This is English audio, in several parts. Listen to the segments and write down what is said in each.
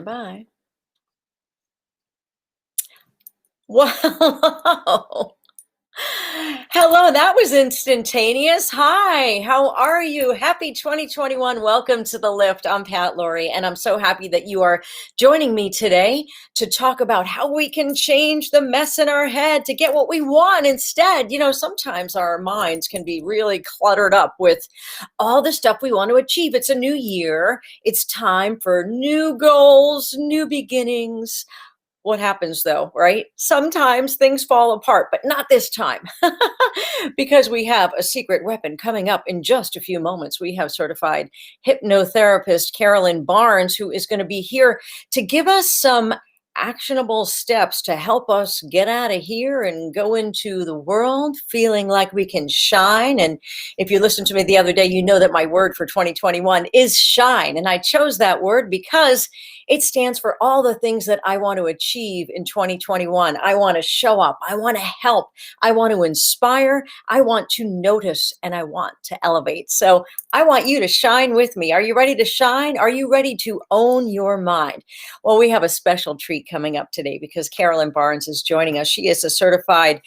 Bye. Wow. Hello, that was instantaneous. Hi, how are you? Happy 2021. Welcome to The Lift. I'm Pat Laurie, and I'm so happy that you are joining me today to talk about how we can change the mess in our head to get what we want instead. You know, sometimes our minds can be really cluttered up with all the stuff we want to achieve. It's a new year. It's time for new goals, new beginnings. What happens though, right? Sometimes things fall apart, but not this time because we have a secret weapon coming up in just a few moments. We have certified hypnotherapist Carolyn Barnes, who is going to be here to give us some actionable steps to help us get out of here and go into the world feeling like we can shine. And if you listened to me the other day, you know that my word for 2021 is shine. And I chose that word because it stands for all the things that I want to achieve in 2021. I want to show up. I want to help. I want to inspire. I want to notice, and I want to elevate. So I want you to shine with me. Are you ready to shine? Are you ready to own your mind? Well, we have a special treat coming up today because Carolyn Barnes is joining us. She is a certified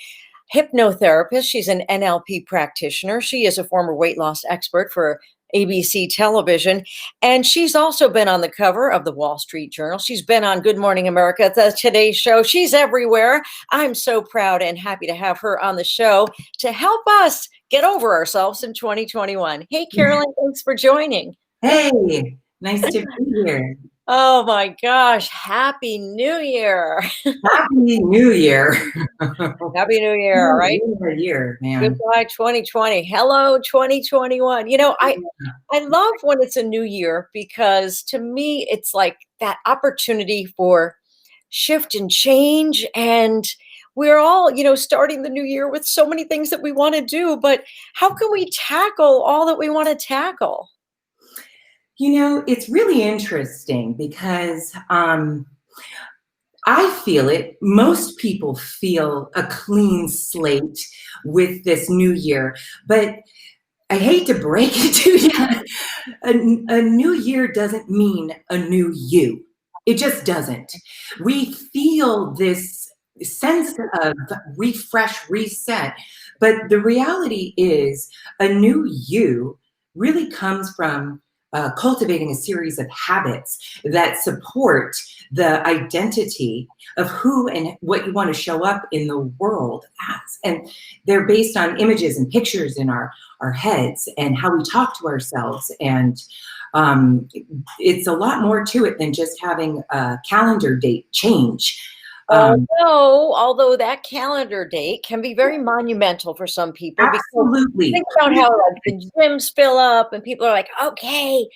hypnotherapist. She's an NLP practitioner. She is a former weight loss expert for ABC television. And she's also been on the cover of the Wall Street Journal. She's been on Good Morning America, the Today Show. She's everywhere. I'm so proud and happy to have her on the show to help us get over ourselves in 2021. Hey, Carolyn, thanks for joining. Hey, nice to be here. Oh my gosh, Happy New Year. Happy New Year. Happy New Year, right? Year, man. Goodbye 2020. Hello 2021. You know, I love when it's a new year because to me it's like that opportunity for shift and change, and we're all, starting the new year with so many things that we want to do, but how can we tackle all that we want to tackle? You know, it's really interesting because I feel it. Most people feel a clean slate with this new year, but I hate to break it to you. A new year doesn't mean a new you. It just doesn't. We feel this sense of refresh, reset, but the reality is a new you really comes from cultivating a series of habits that support the identity of who and what you want to show up in the world as. And they're based on images and pictures in our heads and how we talk to ourselves. And it's a lot more to it than just having a calendar date change. Although that calendar date can be very monumental for some people. Absolutely. Think about how like the gyms fill up and people are like, okay,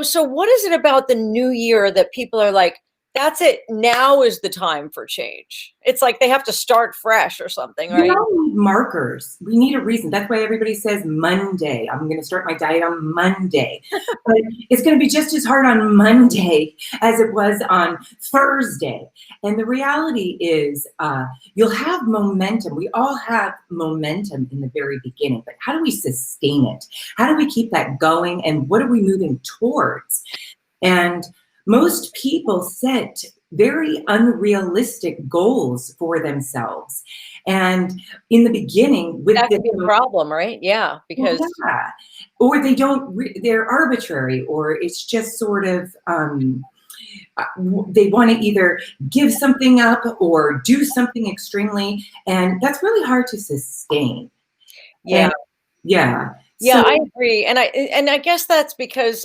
so what is it about the new year that people are like, that's it, now is the time for change? It's like they have to start fresh or something, right? We all need markers. We need a reason. That's why everybody says Monday. I'm going to start my diet on Monday. But it's going to be just as hard on Monday as it was on Thursday. And the reality is you'll have momentum. We all have momentum in the very beginning. But how do we sustain it? How do we keep that going? And what are we moving towards? And most people set very unrealistic goals for themselves. And in the beginning, with that could be a problem, right? Yeah, because or they don't, they're arbitrary, or it's just sort of they want to either give something up or do something extremely, and that's really hard to sustain. Yeah. And, yeah. Yeah, I agree. And I guess that's because,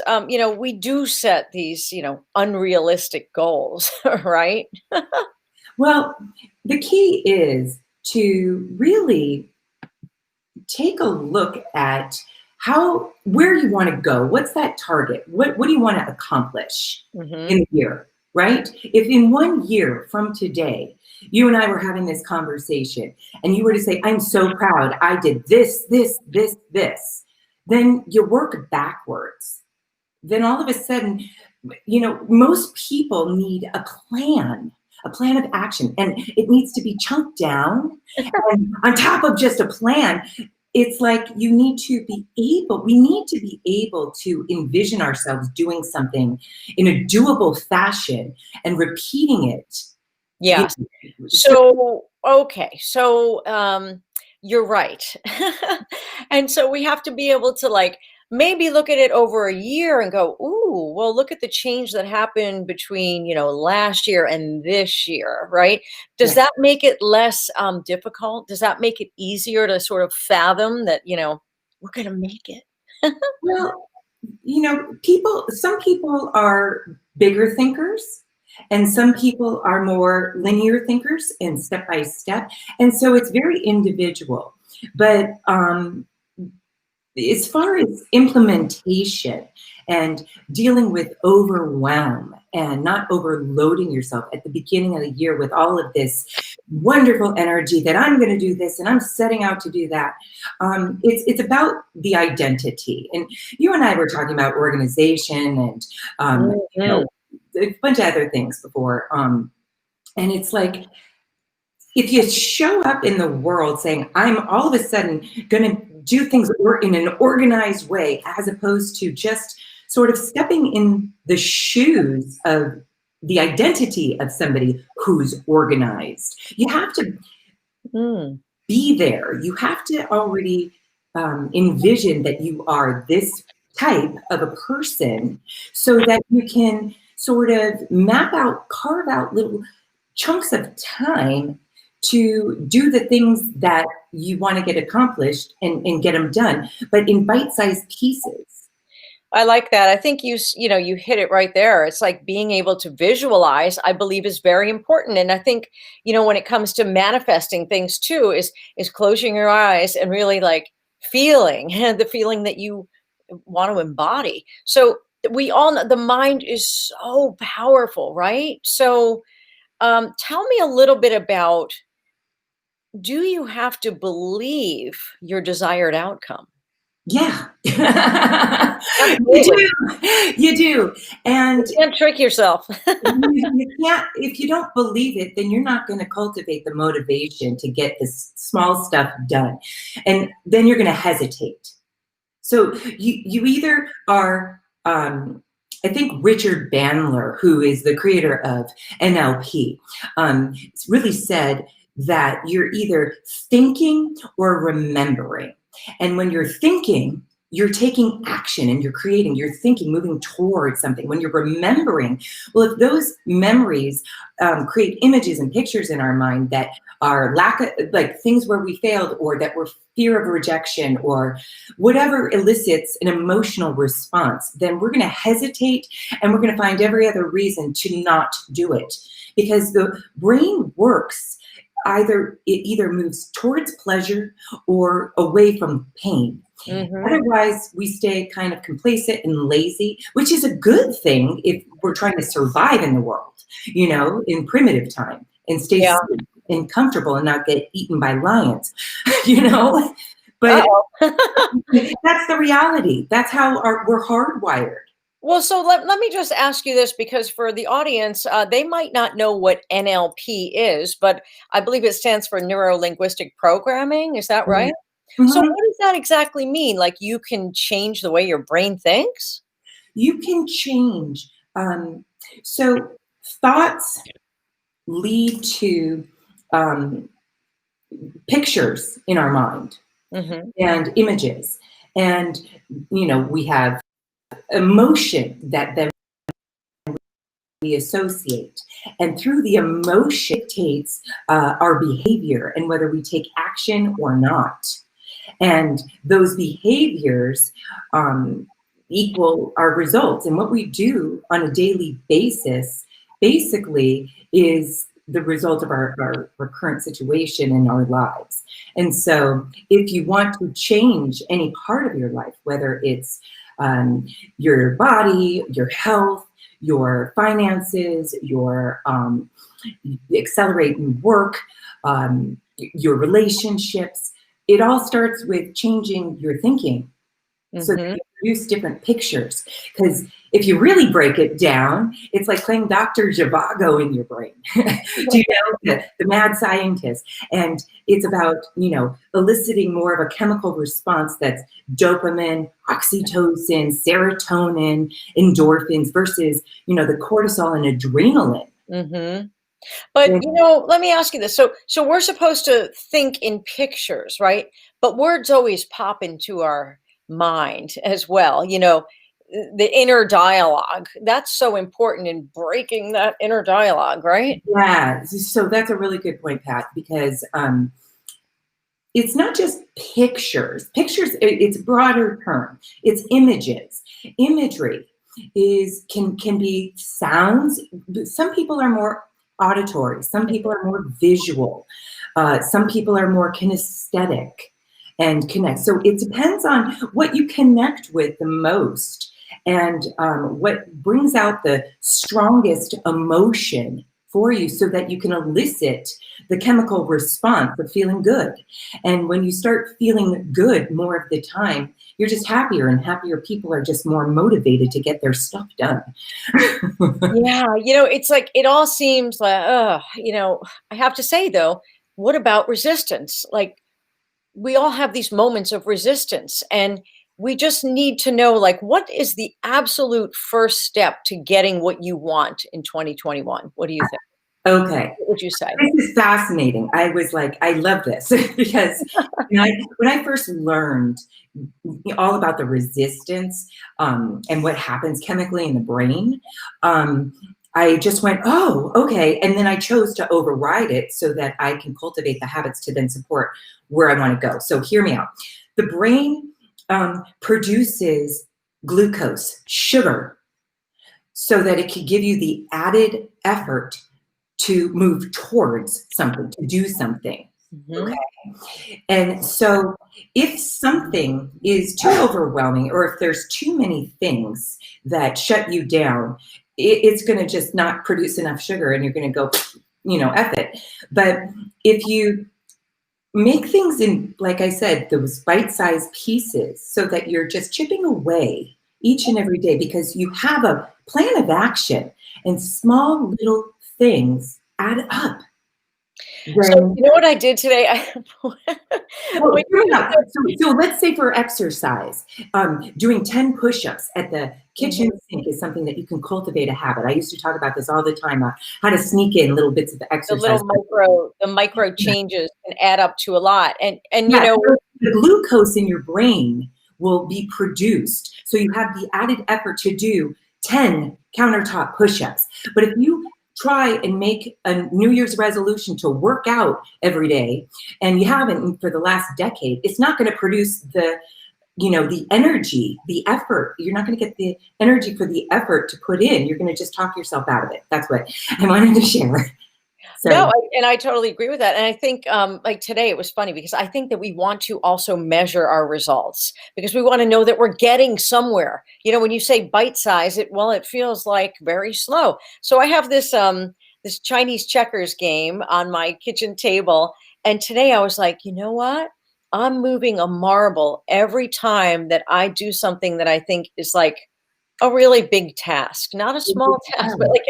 we do set these, unrealistic goals, right? Well, the key is to really take a look at where you want to go. What's that target? What do you want to accomplish in a year, right? If in 1 year from today, you and I were having this conversation and you were to say, I'm so proud, I did this, this, this, this, then you work backwards. Then all of a sudden, most people need a plan of action, and it needs to be chunked down. And on top of just a plan, it's like we need to be able to envision ourselves doing something in a doable fashion and repeating it. You Yeah. know, so So, okay. So, you're right. And so we have to be able to like maybe look at it over a year and go, ooh, well, look at the change that happened between, last year and this year, right? Does yeah. that make it less difficult? Does that make it easier to sort of fathom that, we're going to make it? Well, some people are bigger thinkers and some people are more linear thinkers and step by step. And so it's very individual. But as far as implementation and dealing with overwhelm and not overloading yourself at the beginning of the year with all of this wonderful energy that I'm going to do this and I'm setting out to do that. It's about the identity. And you and I were talking about organization and Mhm. a bunch of other things before. And it's like if you show up in the world saying, I'm all of a sudden going to do things in an organized way, as opposed to just sort of stepping in the shoes of the identity of somebody who's organized, you have to Mm. be there. You have to already envision that you are this type of a person so that you can sort of carve out little chunks of time to do the things that you want to get accomplished and get them done, but in bite-sized pieces. I like that. I think you hit it right there. It's like being able to visualize, I believe is very important. And I think, when it comes to manifesting things too, is closing your eyes and really like feeling the feeling that you want to embody. So we all know the mind is so powerful, right? So tell me a little bit about, do you have to believe your desired outcome? Yeah. You Absolutely. do. You do. And You can't trick yourself. you can't, if you don't believe it, then you're not going to cultivate the motivation to get this small stuff done. And then you're going to hesitate. So you either are, I think Richard Bandler, who is the creator of NLP, really said that you're either thinking or remembering. And when you're thinking, you're taking action and you're thinking, moving towards something. When you're remembering, well, if those memories create images and pictures in our mind that are like things where we failed or that were fear of rejection or whatever elicits an emotional response, then we're going to hesitate and we're going to find every other reason to not do it because the brain works it either moves towards pleasure or away from pain. Hmm. Otherwise, we stay kind of complacent and lazy, which is a good thing if we're trying to survive in the world, in primitive time and stay Yeah. safe and comfortable and not get eaten by lions, you know? But Uh-oh. that's the reality. That's how we're hardwired. Well, so let me just ask you this because for the audience, they might not know what NLP is, but I believe it stands for neuro linguistic programming. Is that Yeah. right? So, Mhm. what does that exactly mean? Like you can change the way your brain thinks? You can change. So thoughts lead to um, pictures in our mind Hmm. and images. And, we have emotion that then we associate. And through the emotion dictates our behavior and whether we take action or not. And those behaviors equal our results. And what we do on a daily basis basically is the result of our current situation in our lives. And so if you want to change any part of your life, whether it's your body, your health, your finances, your accelerating work, your relationships, it all starts with changing your thinking. so that Mm-hmm. you produce different pictures. Because if you really break it down, it's like playing Dr. Zhivago in your brain. Do you know the mad scientist? And it's about, eliciting more of a chemical response that's dopamine, oxytocin, serotonin, endorphins versus, the cortisol and adrenaline. Mm-hmm. But And let me ask you this. So we're supposed to think in pictures, right? But words always pop into our mind as well. The inner dialogue. That's so important in breaking that inner dialogue, right? yeah, so that's a really good point, Pat, because it's not just pictures. Pictures, it's a broader term. It's images. Imagery can be sounds. Some people are more auditory. Some people are more visual. Some people are more kinesthetic and connect. So it depends on what you connect with the most and what brings out the strongest emotion for you so that you can elicit the chemical response of feeling good. And when you start feeling good more of the time, you're just happier, and happier people are just more motivated to get their stuff done. Yeah, it's like it all seems like, I have to say though, what about resistance? Like we all have these moments of resistance, and we just need to know, like, what is the absolute first step to getting what you want in 2021? What do you think? Okay. What would you say? This is fascinating. I was like, I love this because when I first learned all about the resistance and what happens chemically in the brain, I just went, oh, okay. And then I chose to override it so that I can cultivate the habits to then support where I want to go. So hear me out. The brain produces glucose, sugar, so that it can give you the added effort to move towards something, to do something. Hmm. Okay. And so if something is too overwhelming, or if there's too many things that shut you down, it's going to just not produce enough sugar and you're going to go, F it. But if you make things in, like I said, those bite-sized pieces so that you're just chipping away each and every day because you have a plan of action and small little things add up. So Then, you know what I did today? well, When hear me you out. So let's say for exercise, doing 10 push-ups at the said kitchen sink is something that you can cultivate a habit. I used to talk about this all the time, how to sneak in little bits of the exercise. little micro changes can add up to a lot, and Yeah, so the glucose in your brain will be produced. So you have the added effort to do 10 countertop push-ups. But if you try and make a New Year's resolution to work out every day, and you haven't for the last decade, it's not going to produce the energy, the effort. You're not going to get the energy for the effort to put in. You're going to just talk yourself out of it. That's what I wanted to share. No, So, and I totally agree with that. And I think, like today, it was funny because I think that we want to also measure our results because we want to know that we're getting somewhere. When you say bite size, it feels like very slow. So I have this Chinese checkers game on my kitchen table, and today I was like, you know what? I'm moving a marble every time that I do something that I think is like a really big task, not a small task, but like,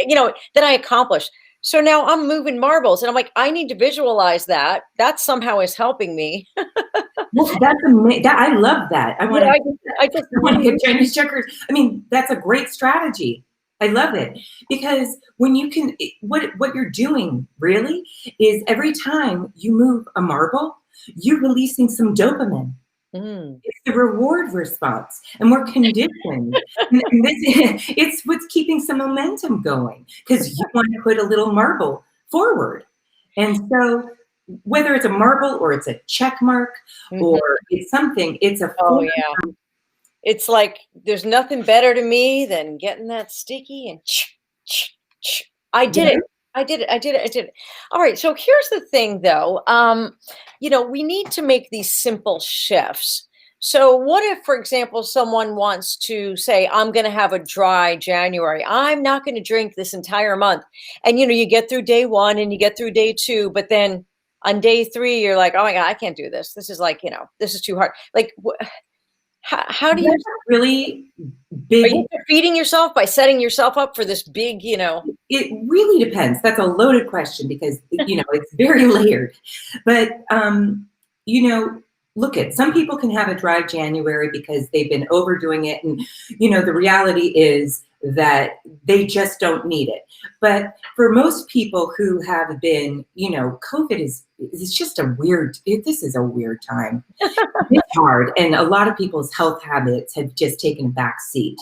that I accomplish. So now I'm moving marbles and I'm like, I need to visualize that. That somehow is helping me. well, that's amazing. I love that. I Yeah, want to. I just I want to need get Chinese checkers. I mean, that's a great strategy. I love it because when you can, what you're doing really is every time you move a marble, you're releasing some dopamine. mm, It's the reward response, and we're conditioned. And it's what's keeping some momentum going because you want to put a little marble forward. And so, whether it's a marble or it's a check mark mhm. or it's something, it's a Oh form. yeah. It's like there's nothing better to me than getting that sticky and I did it. Right? I did it. I did it. I did it. All right. So here's the thing though. We need to make these simple shifts. So what if, for example, someone wants to say, I'm going to have a dry January. I'm not going to drink this entire month. And you get through day one and you get through day two, but then on day three, you're like, oh my God, I can't do this. This is like, this is too hard. Like How do you, That's a really are big. you defeating yourself by setting yourself up for this big, It really depends. That's a loaded question because it's very layered. But look at some people can have a dry January because they've been overdoing it, and the reality is that they just don't need it. But for most people who have been, COVID is just a weird. This is a weird time. It's hard, and a lot of people's health habits have just taken a back seat.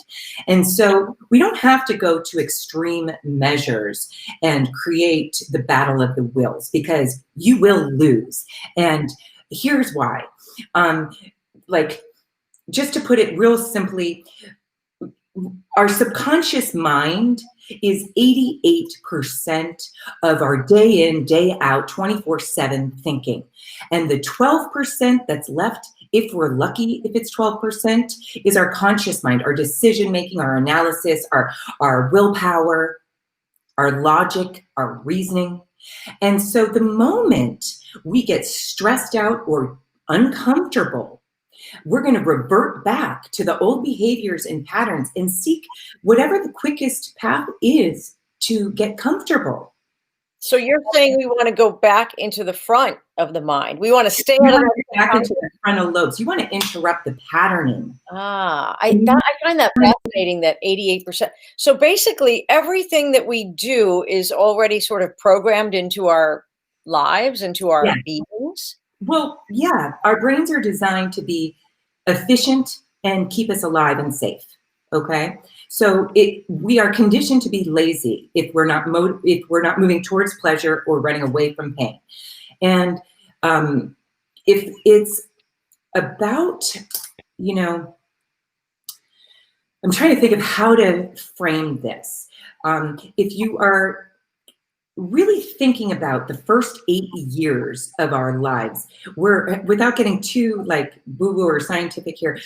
And so we don't have to go to extreme measures and create the battle of the wills, because you will lose. And here's why. Like, just to put it real simply, our subconscious mind is 88% of our day in, day out, 24/7 thinking. And the 12% that's left, if we're lucky, if it's 12%, is our conscious mind, our decision making, our analysis, our willpower, our logic, our reasoning. And so the moment we get stressed out or uncomfortable, we're going to revert back to the old behaviors and patterns and seek whatever the quickest path is to get comfortable. so you're saying we want to go back into the front of the mind. We want to stay You out of want to that. get back into the frontal lobes. You want to interrupt the patterning. I find that fascinating, that 88%. So basically everything that we do is already sort of programmed into our lives, into our Yeah. beings. Well, yeah, our brains are designed to be efficient and keep us alive and safe. Okay, so we are conditioned to be lazy if we're not moving towards pleasure or running away from pain. And if it's about, I'm trying to think of how to frame this. If you are really thinking about the first 8 years of our lives, without getting too like boo-boo or scientific here,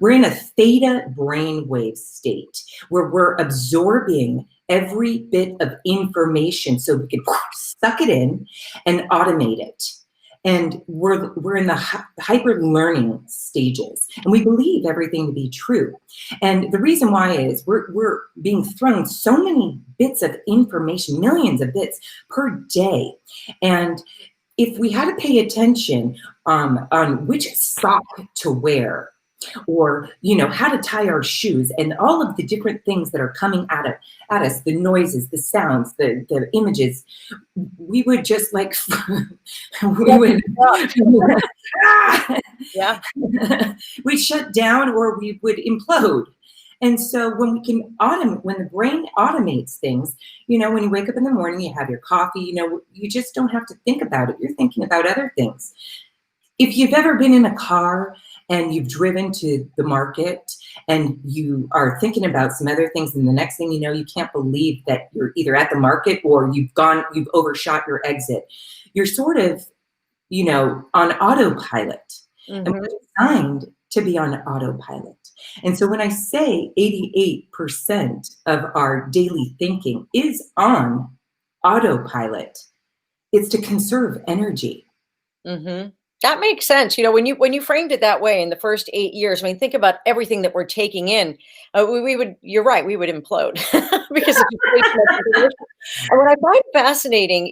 we're in a theta brainwave state where we're absorbing every bit of information so we can suck it in and automate it. And we're in the hyper learning stages, and we believe everything to be true. And the reason why is we're being thrown so many bits of information, millions of bits per day. And if we had to pay attention on which sock to wear, or how to tie our shoes, and all of the different things that are coming at us, the noises, the sounds, the images, we would just like Yeah. we'd shut down, or we would implode. And so when the brain automates things, when you wake up in the morning, you have your coffee, you just don't have to think about it. You're thinking about other things. If you've ever been in a car and you've driven to the market and you are thinking about some other things, and the next thing you know, you can't believe that you're either at the market or you've overshot your exit. You're sort of, on autopilot. Mm-hmm. And we're designed to be on autopilot. And so when I say 88% of our daily thinking is on autopilot, it's to conserve energy. Mm-hmm. That makes sense. When you framed it that way, in the first 8 years, I mean, think about everything that we're taking in. You're right, we would implode because of information. And what I find fascinating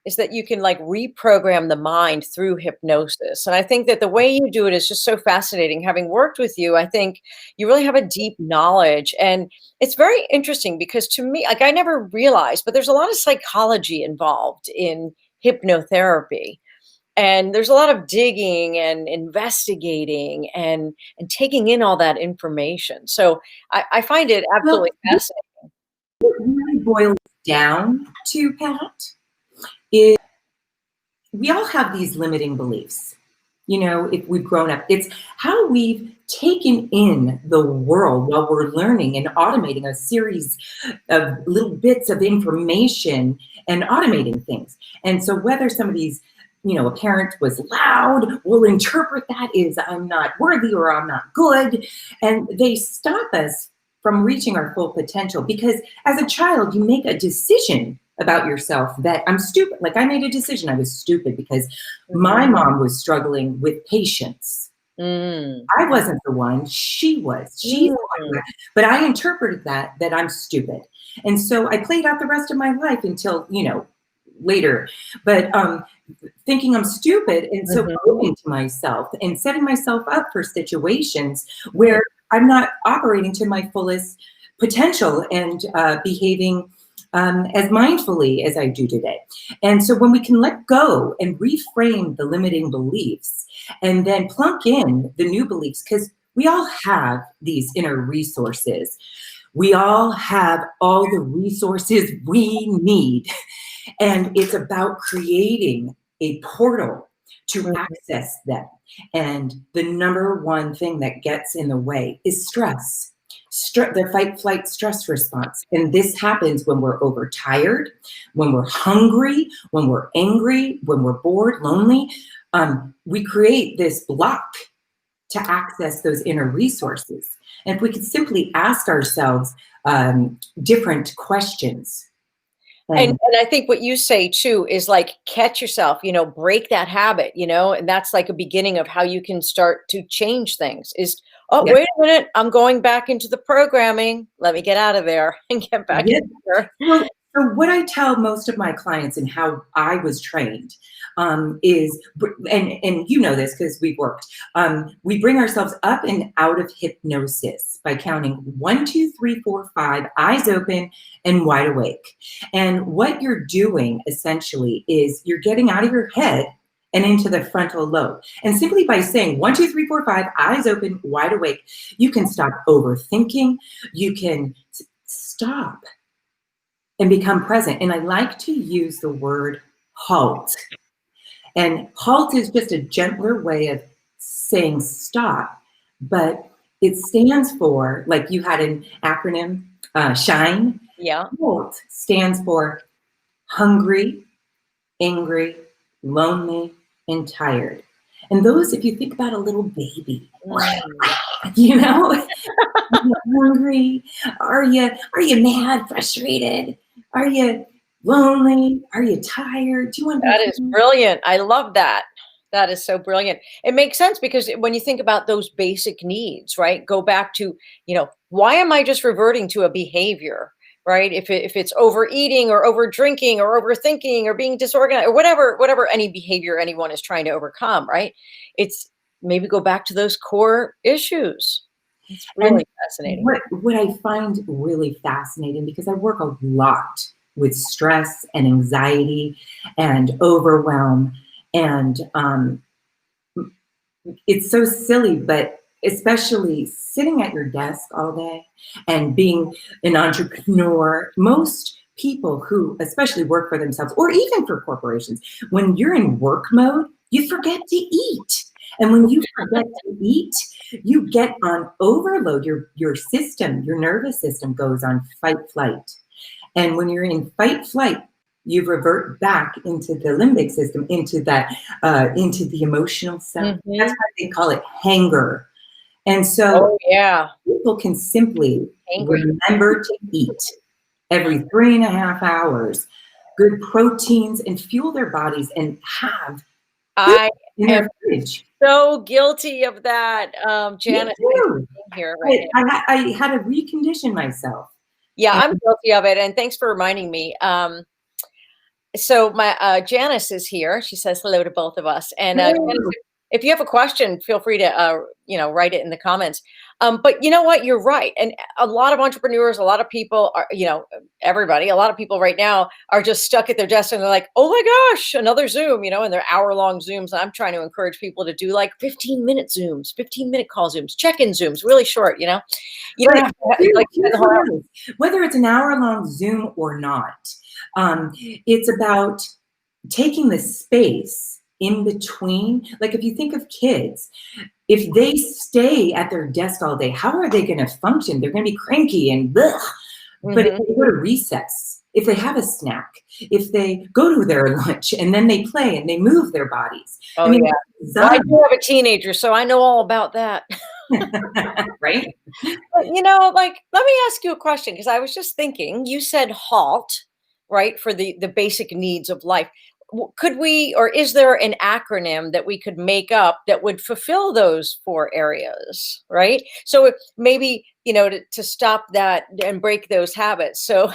is that you can like reprogram the mind through hypnosis. And I think that the way you do it is just so fascinating. Having worked with you, I think you really have a deep knowledge. And it's very interesting because, to me, like, I never realized, but there's a lot of psychology involved in hypnotherapy. And there's a lot of digging and investigating and taking in all that information. So I find it absolutely fascinating. What really boils down to, Pat, is we all have these limiting beliefs. If we've grown up, it's how we've taken in the world while we're learning and automating a series of little bits of information and automating things. And so whether somebody's, a parent was loud, we'll interpret that as I'm not worthy or I'm not good. And they stop us from reaching our full potential, because as a child, you make a decision about yourself that I'm stupid. Like I made a decision. I was stupid because my Mhm. mom was struggling with patience. Mm. I wasn't the one. She was. She's the Mm. one. But I interpreted that I'm stupid. And so I played out the rest of my life until, later. But thinking I'm stupid. And so Mhm. proving to myself and setting myself up for situations Mm. where I'm not operating to my fullest potential and behaving as mindfully as I do today. And so when we can let go and reframe the limiting beliefs and then plunk in the new beliefs, because we all have these inner resources. We all have all the resources we need. And it's about creating a portal to Mhm. access them. And the number one thing that gets in the way is stress. The fight flight stress response. And this happens when we're overtired, when we're hungry, when we're angry, when we're bored, lonely. We create this block to access those inner resources. And if we could simply ask ourselves different questions. And And I think what you say too is like catch yourself, break that habit, and that's like a beginning of how you can start to change things is, oh, yeah, wait a minute, I'm going back into the programming. Let me get out of there and get back yeah. in there. Well, so what I tell most of my clients and how I was trained is, and you know this because we've worked, we bring ourselves up and out of hypnosis by counting 1, 2, 3, 4, 5, eyes open and wide awake. And what you're doing essentially is you're getting out of your head and into the frontal lobe. And simply by saying 1, 2, 3, 4, 5, eyes open, wide awake, you can stop overthinking. You can stop and become present. And I like to use the word halt. And halt is just a gentler way of saying stop, but it stands for, like you had an acronym, SHINE. Yeah. HALT stands for hungry, angry, lonely, and tired. And those, if you think about a little baby, Mm. you know, you hungry? Are you mad, frustrated? Are you lonely? Are you tired? Do you want to be That is home? brilliant. I love that. That is so brilliant. It makes sense because when you think about those basic needs, right? Go back to, why am I just reverting to a behavior, right? If it's overeating or over drinking or overthinking or being disorganized or whatever any behavior anyone is trying to overcome, right? It's maybe go back to those core issues. It's And really fascinating. what I find really fascinating, because I work a lot with stress and anxiety and overwhelm, and it's so silly, but especially sitting at your desk all day and being an entrepreneur, most people who especially work for themselves or even for corporations, when you're in work mode, you forget to eat. And when you forget to eat, you get on overload. Your system, your nervous system goes on fight flight. And when you're in fight flight, you revert back into the limbic system, into the emotional self. That's Mhm. why they call it hanger. And so Oh yeah, people can simply angry. remember to eat every 3.5 hours, good proteins, and fuel their bodies and have food I in am their fridge. so guilty of that. Me Janice, thanks for too. being here right now. I had to recondition myself. Yeah, And I'm guilty of it, and thanks for reminding me. So my Janice is here. She says hello to both of us. And Janice, if you have a question, feel free to write it in the comments. But you know what? You're right. And a lot of entrepreneurs, a lot of people are, everybody, a lot of people right now are just stuck at their desk and they're like, oh my gosh, another Zoom, and they're hour-long Zooms. And I'm trying to encourage people to do like 15-minute Zooms, 15-minute call Zooms, check-in Zooms, really short, You don't But have to like spend here's the whole what hour. it is. Whether it's an hour-long Zoom or not, it's about taking the space in between. Like if you think of kids, if they stay at their desk all day, how are they going to function? They're going to be cranky and blech. But if Mhm. they go to recess, if they have a snack, if they go to their lunch and then they play and they move their bodies, I Oh mean, yeah. it's Well, I designed, do have a teenager, so I know all about that. right? But, like, let me ask you a question because I was just thinking, you said halt. right? For the basic needs of life. Could we, or is there an acronym that we could make up that would fulfill those four areas, right? So maybe, to stop that and break those habits. So,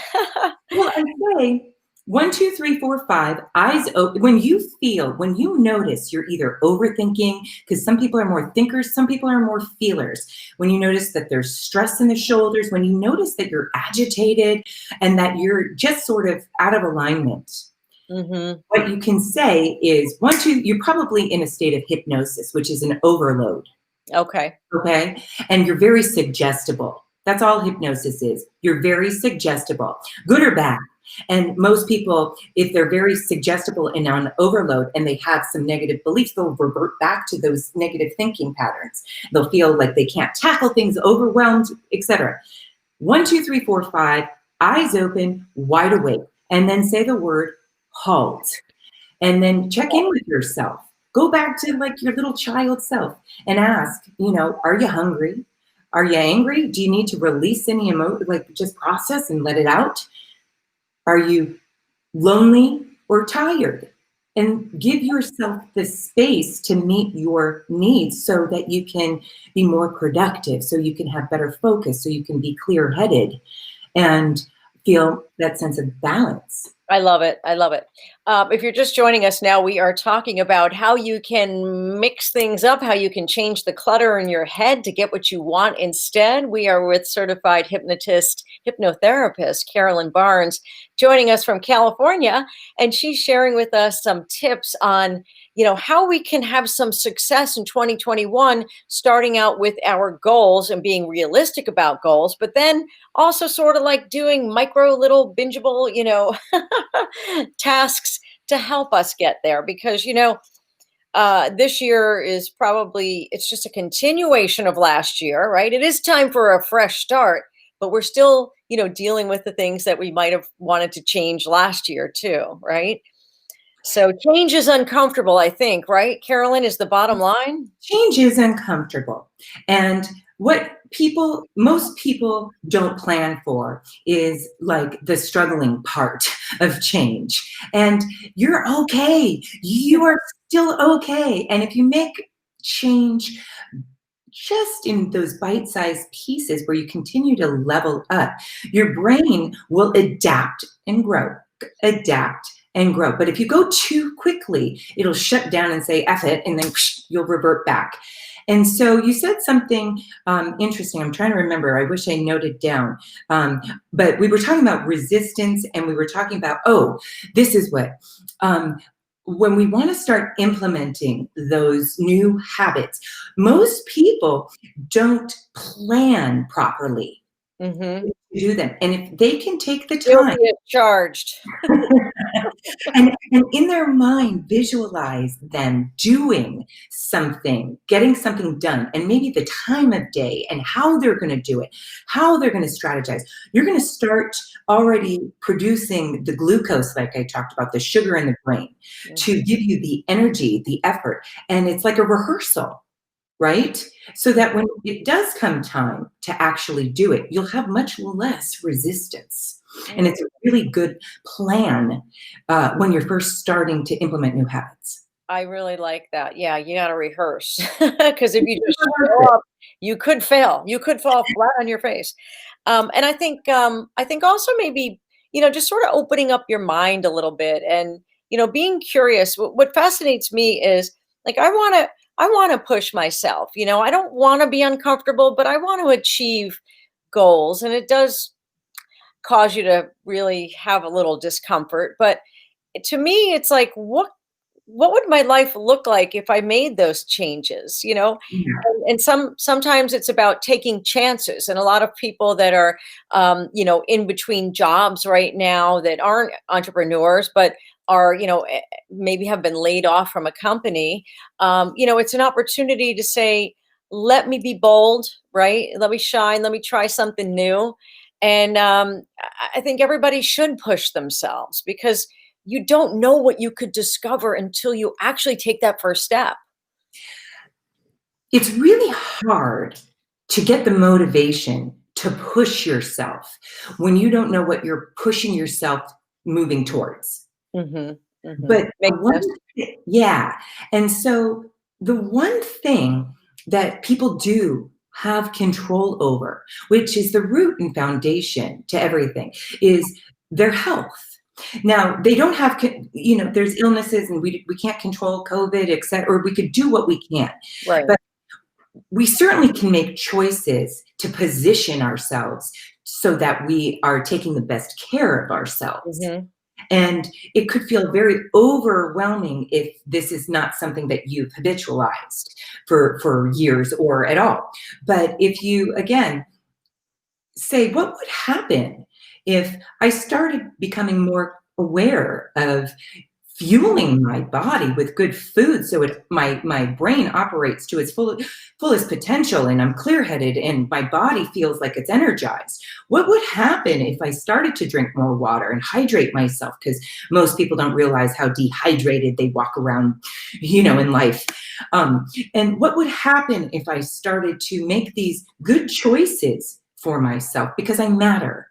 Well, I say 1, 2, 3, 4, 5, eyes open. When you notice you're either overthinking, because some people are more thinkers, some people are more feelers. When you notice that there's stress in the shoulders, when you notice that you're agitated and that you're just sort of out of alignment, mhm, what you can say is you're probably in a state of hypnosis, which is an overload. okay. Okay. And you're very suggestible. That's all hypnosis is. You're very suggestible, good or bad. And most people, if they're very suggestible and on overload and they have some negative beliefs, they'll revert back to those negative thinking patterns. They'll feel like they can't tackle things, overwhelmed, etc. 1, 2, 3, 4, 5, eyes open, wide awake, and then say the word halt. And then check in with yourself. Go back to like your little child self and ask, are you hungry? Are you angry? Do you need to release any emotion, like just process and let it out? Are you lonely or tired? And give yourself the space to meet your needs so that you can be more productive, so you can have better focus, so you can be clear headed and feel that sense of balance. I love it. I love it. If you're just joining us now, we are talking about how you can mix things up, how you can change the clutter in your head to get what you want instead. We are with certified hypnotherapist Carolyn Barnes, joining us from California, and she's sharing with us some tips on, how we can have some success in 2021, starting out with our goals and being realistic about goals, but then also sort of like doing micro little bingeable, tasks to help us get there. Because this year is probably, it's just a continuation of last year, right? It is time for a fresh start, but we're still dealing with the things that we might have wanted to change last year too, right? So change is uncomfortable, I think, right? Carolyn, is the bottom line. Change is uncomfortable. And most people don't plan for is like the struggling part of change. And you're okay. You are still okay. And if you make change just in those bite-sized pieces where you continue to level up, your brain will adapt and grow. But if you go too quickly, it'll shut down and say, F it, and then you'll revert back. And so you said something interesting. I'm trying to remember. I wish I noted down. But we were talking about resistance, and we were talking about, this is what. When we want to start implementing those new habits, most people don't plan properly Mm-hmm. to do them. And if they can take the time Guilty as charged. and in their mind visualize them doing something, getting something done, and maybe the time of day and how they're going to do it, how they're going to strategize, you're going to start already producing the glucose, like I talked about, the sugar in the brain, to give you the energy, the effort. And it's like a rehearsal, right? So that when it does come time to actually do it, you'll have much less resistance. And it's a really good plan when you're first starting to implement new habits. I really like that. Yeah, you got to rehearse because if you just show up, you could fail. You could fall flat on your face. And I think also maybe just sort of opening up your mind a little bit and being curious. What fascinates me is like I want to push myself. I don't want to be uncomfortable, but I want to achieve goals, and it does cause you to really have a little discomfort. But to me, it's like what would my life look like if I made those changes? Yeah. And sometimes it's about taking chances. And a lot of people that are, in between jobs right now that aren't entrepreneurs, but are, maybe have been laid off from a company. It's an opportunity to say, let me be bold, right? Let me shine. Let me try something new. And I think everybody should push themselves because you don't know what you could discover until you actually take that first step. It's really hard to get the motivation to push yourself when you don't know what you're pushing yourself moving towards. Mm-hmm. Mm-hmm. But the Makes one sense. yeah, and so the one thing that people do have control over, which is the root and foundation to everything, is their health. Now, they don't have, there's illnesses and we can't control COVID, except, or we could do what we can. Right. But we certainly can make choices to position ourselves so that we are taking the best care of ourselves. Mm-hmm. And it could feel very overwhelming if this is not something that you've habitualized for years or at all. But if you, again, say, what would happen if I started becoming more aware of fueling my body with good food so my brain operates to its fullest potential and I'm clear-headed and my body feels like it's energized? What would happen if I started to drink more water and hydrate myself? Because most people don't realize how dehydrated they walk around, in life. And what would happen if I started to make these good choices for myself because I matter?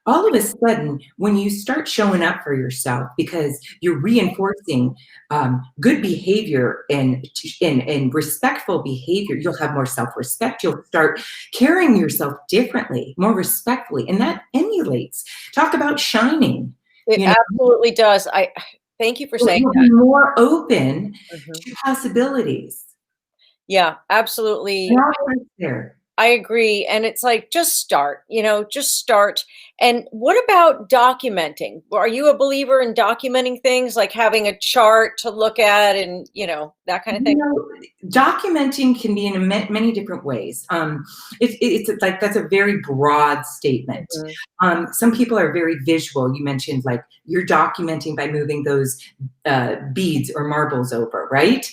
All of a sudden, when you start showing up for yourself because you're reinforcing good behavior and respectful behavior, you'll have more self-respect. You'll start carrying yourself differently, more respectfully, and that emulates. Talk about shining. It You know, absolutely does. I thank you for saying you'll that. be more open Mm-hmm. to possibilities. Yeah, And absolutely. I'll right there. I agree. And it's like, just start, just start. And what about documenting? Are you a believer in documenting things, like having a chart to look at and, that kind of thing? Documenting can be in many different ways. It's like that's a very broad statement. Mhm. Some people are very visual. You mentioned like you're documenting by moving those beads or marbles over, right?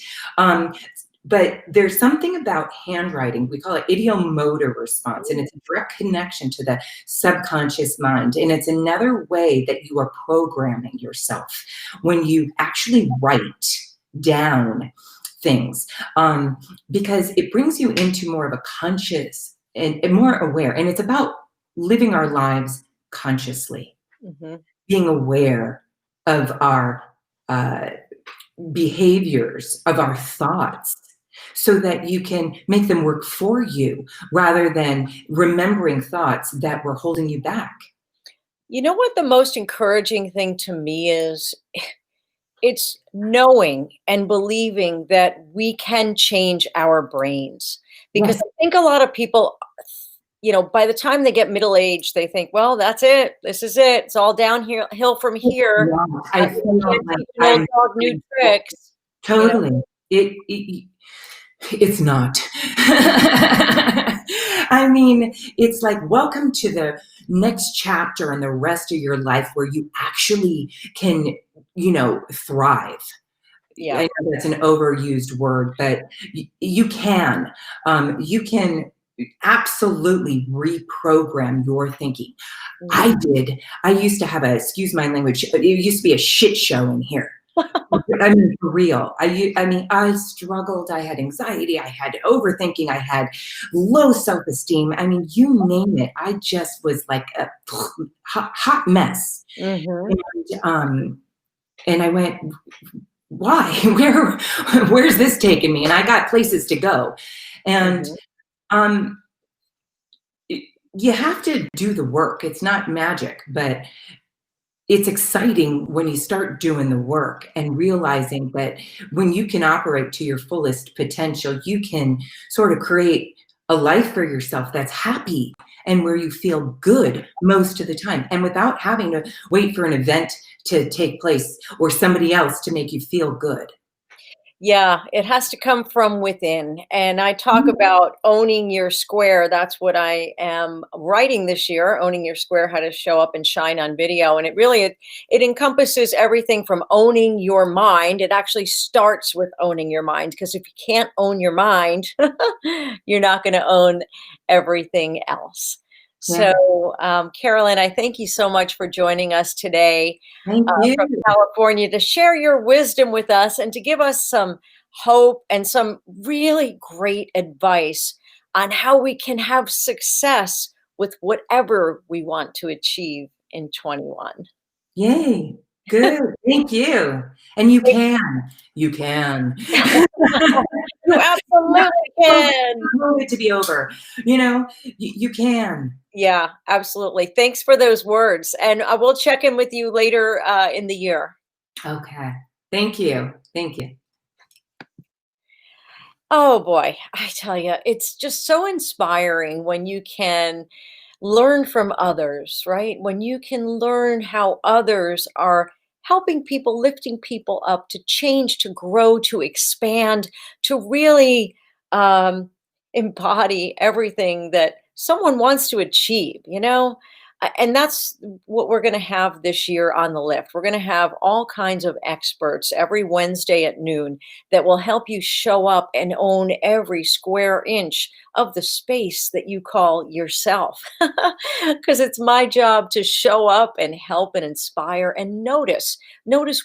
But there's something about handwriting. We call it ideomotor response, and it's a direct connection to the subconscious mind. And it's another way that you are programming yourself when you actually write down things, because it brings you into more of a conscious and more aware. And it's about living our lives consciously, Mhm. being aware of our uh, behaviors, of our thoughts, so that you can make them work for you rather than remembering thoughts that were holding you back. You know what the most encouraging thing to me is? It's knowing and believing that we can change our brains. Because Yes. I think a lot of people, by the time they get middle age, they think, well, that's it. This is it. It's all downhill hill from here. Yeah, I You feel can't like teach an old dog new tricks. You know? totally. It's not. I mean, it's like, welcome to the next chapter in the rest of your life where you actually can, thrive. Yeah. I know that's an overused word, but you can. You can absolutely reprogram your thinking. Mhm. I did. I used to have excuse my language, it used to be a shit show in here. I mean, for real. I mean, I struggled. I had anxiety. I had overthinking. I had low self-esteem. I mean, you name it. I just was like a hot mess. Mhm. And I went, why? Where's this taking me? And I got places to go. And Mhm. um, you have to do the work. It's not magic, but it's exciting when you start doing the work and realizing that when you can operate to your fullest potential, you can sort of create a life for yourself that's happy and where you feel good most of the time, and without having to wait for an event to take place or somebody else to make you feel good. Yeah, it has to come from within. And I talk about owning your square. That's what I am writing this year, Owning Your Square, how to show up and shine on video. And it encompasses everything from owning your mind. It actually starts with owning your mind, because if you can't own your mind, you're not going to own everything else. Yeah. So, Carolyn, I thank you so much for joining us today Thank you. from California, to share your wisdom with us and to give us some hope and some really great advice on how we can have success with whatever we want to achieve in 21. Yay. Good. Thank you. And you can. You can. You absolutely can. Want it to be over. You know, you can. Yeah, absolutely. Thanks for those words. And I will check in with you later in the year. Okay. Thank you. Thank you. Oh boy, I tell you, it's just so inspiring when you can learn from others, right? When you can learn how others are helping people, lifting people up to change, to grow, to expand, to really um, embody everything that someone wants to achieve, you know? And that's what we're going to have this year on the lift. We're going to have all kinds of experts every Wednesday at noon that will help you show up and own every square inch of the space that you call yourself. Because it's my job to show up and help and inspire and notice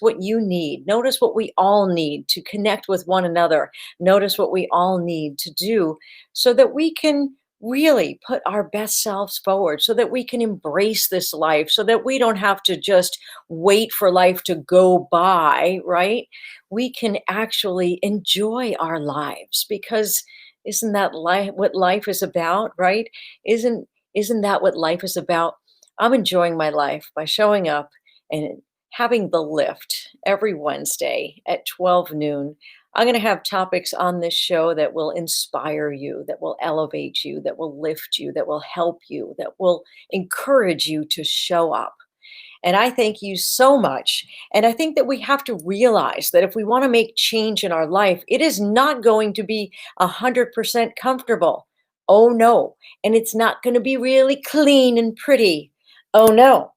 what you need, notice what we all need to connect with one another, notice what we all need to do so that we can really put our best selves forward, so that we can embrace this life, so that we don't have to just wait for life to go by, right? We can actually enjoy our lives, because isn't that life what life is about, right? Isn't that what life is about? I'm enjoying my life by showing up and having the lift every Wednesday at 12 noon. I'm going to have topics on this show that will inspire you, that will elevate you, that will lift you, that will help you, that will encourage you to show up. And I thank you so much. And I think that we have to realize that if we want to make change in our life, it is not going to be 100% comfortable. Oh, no. And it's not going to be really clean and pretty. Oh, no.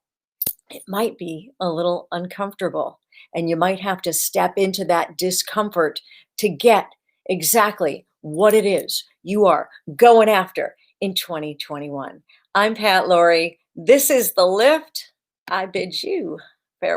It might be a little uncomfortable. And you might have to step into that discomfort to get exactly what it is you are going after in 2021. I'm Pat Laurie. This is The Lift. I bid you